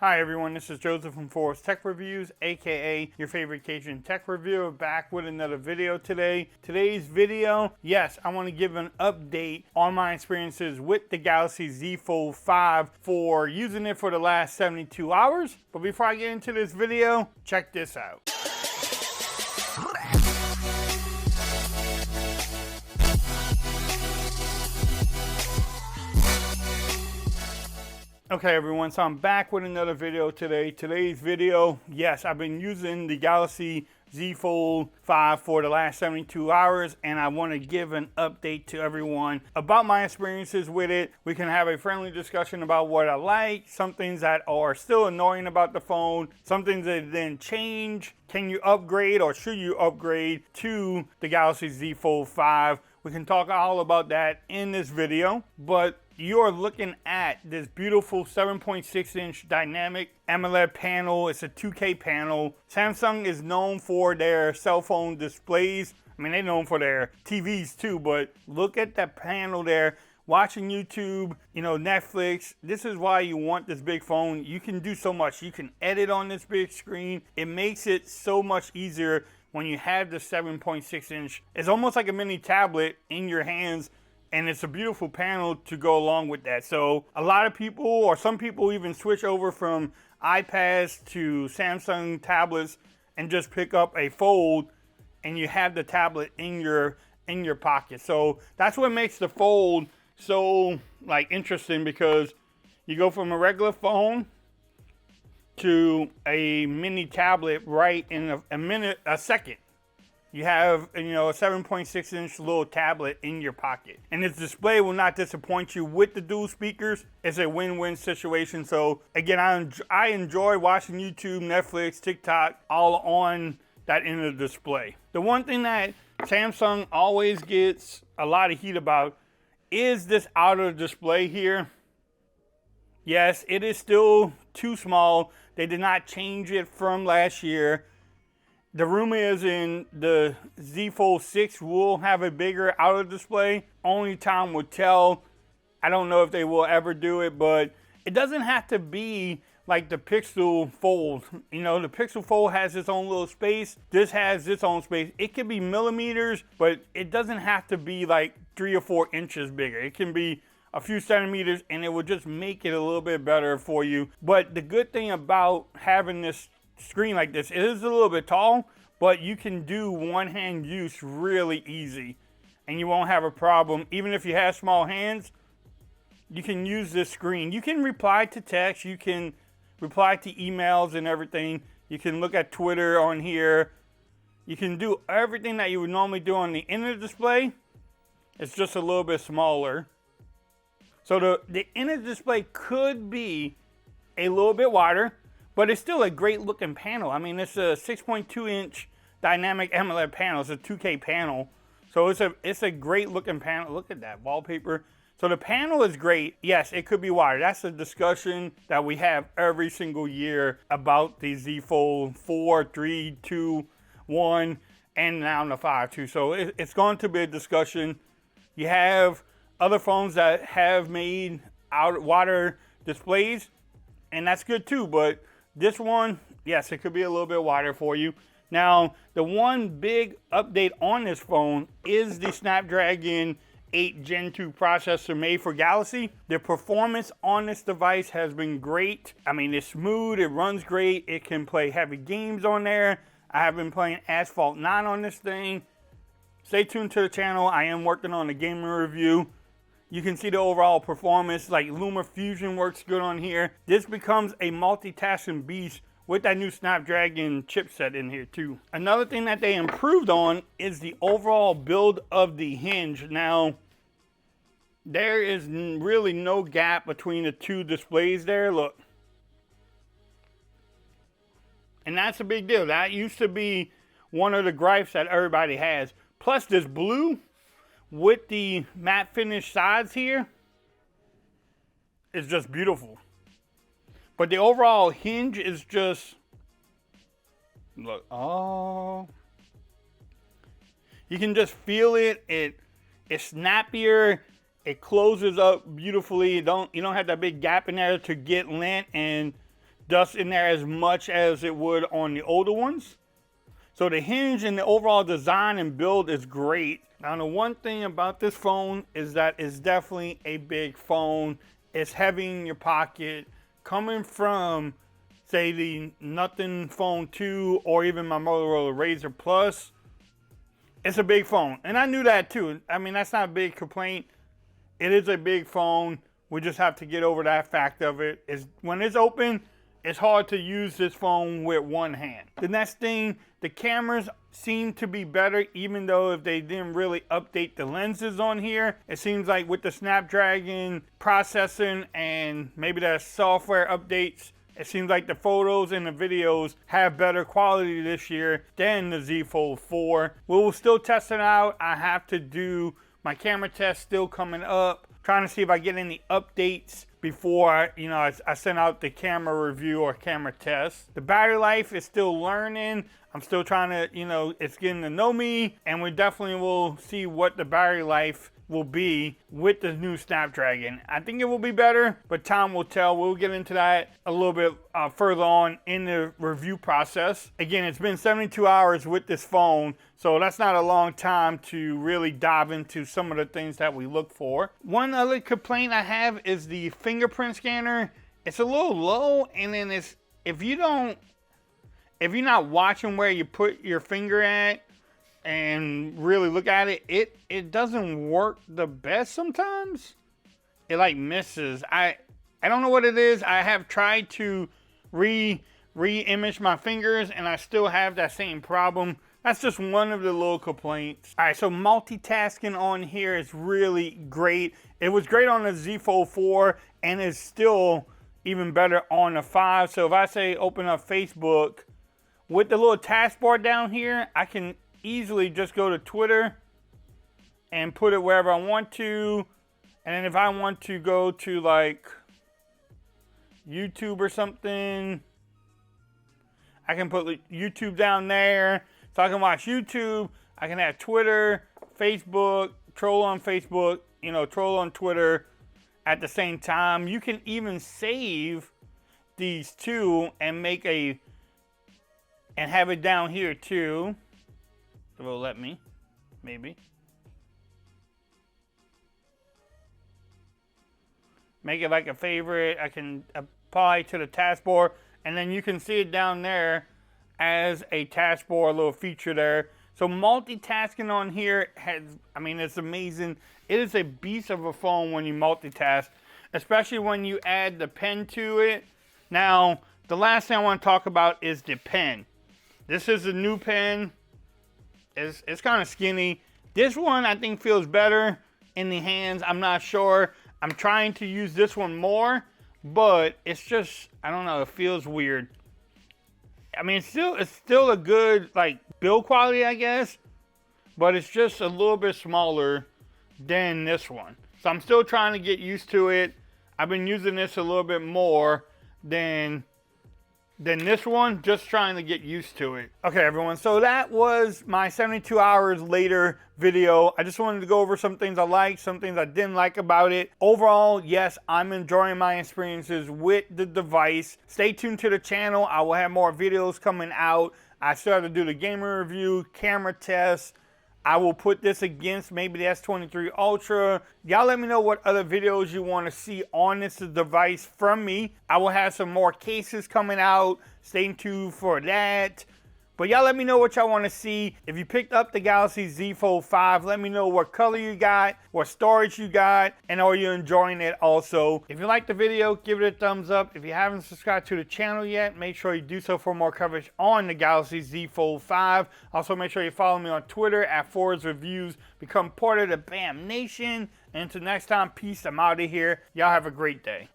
Hi everyone, this is Joseph from Forest Tech Reviews, aka your favorite Cajun tech reviewer, back with another video today. Today's video, yes, I want to give an update on my experiences with the Galaxy Z Fold5 for using it for the last 72 hours. But before I get into this video, check this out. Okay everyone, so I'm back with another video today. Today's video, yes, I've been using the Galaxy Z Fold5 for the last 72 hours and I want to give an update to everyone about my experiences with it. We can have a friendly discussion about what I like, some things that are still annoying about the phone, some things that then change. Can you upgrade or should you upgrade to the Galaxy Z Fold5? We can talk all about that in this video, but you're looking at this beautiful 7.6-inch dynamic AMOLED panel. It's a 2K panel. Samsung is known for their cell phone displays. I mean, they're known for their TVs too, but look at that panel there. Watching YouTube, Netflix, this is why you want this big phone. You can do so much. You can edit on this big screen. It makes it so much easier when you have the 7.6-inch. It's almost like a mini tablet in your hands, and it's a beautiful panel to go along with that. So a lot of people, or some people even switch over from iPads to Samsung tablets and just pick up a Fold and you have the tablet in your pocket. So that's what makes the Fold so interesting, because you go from a regular phone to a mini tablet right in a second. You have, a 7.6-inch little tablet in your pocket. And this display will not disappoint you with the dual speakers. It's a win-win situation. So again, I enjoy watching YouTube, Netflix, TikTok, all on that end of the display. The one thing that Samsung always gets a lot of heat about is this outer display here. Yes, it is still too small. They did not change it from last year. The rumor is in the Z Fold 6 will have a bigger outer display. Only time will tell. I don't know if they will ever do it, but it doesn't have to be like the Pixel Fold. The Pixel Fold has its own little space. This has its own space. It can be millimeters, but it doesn't have to be like 3 or 4 inches bigger. It can be a few centimeters and it will just make it a little bit better for you. But the good thing about having this screen like this, it is a little bit tall, but you can do one-hand use really easy and you won't have a problem. Even if you have small hands, you can use this screen. You can reply to text, you can reply to emails and everything. You can look at Twitter on here. You can do everything that you would normally do on the inner display. It's just a little bit smaller. So the inner display could be a little bit wider, but it's still a great looking panel. I mean, it's a 6.2-inch dynamic AMOLED panel. It's a 2K panel. So it's a great looking panel. Look at that wallpaper. So the panel is great. Yes, it could be wider. That's a discussion that we have every single year about the Z Fold 4, 3, 2, 1, and now the 5 too. So it's going to be a discussion. You have other phones that have made wider displays, and that's good too, but this one, yes, it could be a little bit wider for you. Now, the one big update on this phone is the Snapdragon 8 Gen 2 processor made for Galaxy. The performance on this device has been great. I mean, it's smooth, it runs great, it can play heavy games on there. I have been playing Asphalt 9 on this thing. Stay tuned to the channel. I am working on a gaming review. You can see the overall performance, like Lumafusion works good on here. This becomes a multitasking beast with that new Snapdragon chipset in here too. Another thing that they improved on is the overall build of the hinge. Now, there is really no gap between the two displays there, look. And that's a big deal. That used to be one of the gripes that everybody has. Plus this blue with the matte finish sides here is just beautiful. But the overall hinge is just, look, oh, you can just feel it. It's snappier. It closes up beautifully. You don't have that big gap in there to get lint, and dust in there as much as it would on the older ones. So the hinge and the overall design and build is great. Now the one thing about this phone is that it's definitely a big phone. It's heavy in your pocket. Coming from, say, the Nothing Phone 2 or even my Motorola Razr Plus, it's a big phone. And I knew that too. I mean, that's not a big complaint. It is a big phone. We just have to get over that fact of it. When it's open, it's hard to use this phone with one hand. The next thing, the cameras seem to be better, even though if they didn't really update the lenses on here. It seems like with the Snapdragon processing and maybe the software updates, it seems like the photos and the videos have better quality this year than the Z Fold 4. We'll still test it out. I have to do my camera test still coming up. Trying to see if I get any updates before I send out the camera review or camera test. The battery life is still learning. I'm still trying to, it's getting to know me, and we definitely will see what the battery life will be with the new Snapdragon. I think it will be better, but time will tell. We'll get into that a little bit further on in the review process. Again, it's been 72 hours with this phone, so that's not a long time to really dive into some of the things that we look for. One other complaint I have is the fingerprint scanner. It's a little low, and then if you're not watching where you put your finger at and really look at it, it doesn't work the best sometimes. It like misses. I don't know what it is. I have tried to re-image my fingers, and I still have that same problem. That's just one of the little complaints. All right, so multitasking on here is really great. It was great on the Z Fold 4, and it's still even better on the 5. So if I say open up Facebook, with the little taskbar down here, I can easily just go to Twitter and put it wherever I want to. And then if I want to go to like YouTube or something, I can put YouTube down there. So I can watch YouTube, I can have Twitter, Facebook, troll on Facebook, troll on Twitter at the same time. You can even save these two and and have it down here too. It will let me, maybe. Make it like a favorite. I can apply to the taskbar, and then you can see it down there as a taskbar, little feature there. So multitasking on here it's amazing. It is a beast of a phone when you multitask, especially when you add the pen to it. Now, the last thing I want to talk about is the pen. This is a new pen. It's kind of skinny. This one I think feels better in the hands. I'm not sure. I'm trying to use this one more, but it's just, I don't know, it feels weird. I mean, it's still a good build quality, I guess, but it's just a little bit smaller than this one. So I'm still trying to get used to it. I've been using this a little bit more than this one, just trying to get used to it. Okay, everyone, so that was my 72 hours later video. I just wanted to go over some things I liked, some things I didn't like about it. Overall, yes, I'm enjoying my experiences with the device. Stay tuned to the channel. I will have more videos coming out. I still have to do the gamer review, camera test. I will put this against maybe the S23 Ultra. Y'all let me know what other videos you want to see on this device from me. I will have some more cases coming out. Stay tuned for that. But y'all let me know what y'all want to see. If you picked up the Galaxy Z Fold 5, let me know what color you got, what storage you got, and are you enjoying it also. If you liked the video, give it a thumbs up. If you haven't subscribed to the channel yet, make sure you do so for more coverage on the Galaxy Z Fold 5. Also, make sure you follow me on Twitter at Forward's Reviews. Become part of the BAM Nation. And until next time, peace. I'm out of here. Y'all have a great day.